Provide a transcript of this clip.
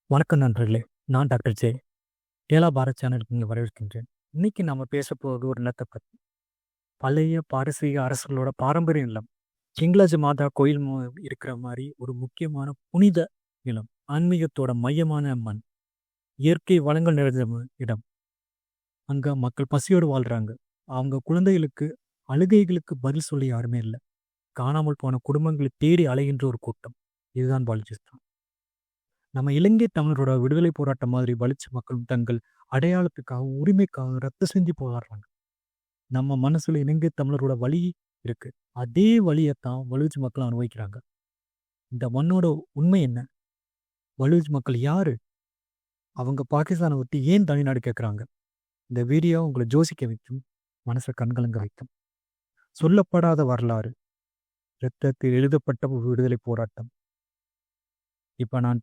வணக்கம் நண்பர்களே. நான் டாக்டர் ஜெய். ஏலா பாரத் சேனலுக்கு இங்க வரவேற்கின்றேன். இன்னைக்கு நம்ம பேச போவது ஒரு நிலத்த பத்தி. பழைய பாரசீக அரசர்களோட பாரம்பரிய நிலம். ஹிங்லஜ் மாதா கோயில் இருக்கிற மாரி ஒரு முக்கியமான புனித நிலம். ஆன்மீகத்தோட மையமான மண். இயற்கை வளங்கள் நிறைந்த இடம். அங்க மக்கள் பசியோடு வாழ்றாங்க. அவங்க குழந்தைகளுக்கு அழுகைகளுக்கு பதில் சொல்ல யாருமே இல்ல. காணாமல் போன குடும்பங்களை தேடி அலைகின்ற ஒரு கூட்டம். இதுதான் பலுச்சிஸ்தான். நம்ம இலங்கை தமிழரோட விடுதலை போராட்டம் மாதிரி பலிச்ச மக்கள் தங்கள் அடையாளத்துக்காகவும் உரிமைக்காகவும் ரத்த சிந்தி போராடுறாங்க. நம்ம மனசுல இலங்கை தமிழரோட வலி இருக்கு. அதே வலியைத்தான் பலூச் மக்கள் அனுபவிக்கிறாங்க. இந்த மண்ணோட உண்மை என்ன? பலூச் மக்கள் யாரு? அவங்க பாகிஸ்தானை விட்டு ஏன் தனிநாடு கேட்குறாங்க? இந்த வீடியோ உங்களை யோசிக்க வைக்கும், மனசை கண்கலங்க வைக்கும். சொல்லப்படாத வரலாறு, இரத்தத்தில் எழுதப்பட்ட ஒரு விடுதலை போராட்டம். இப்போ நான்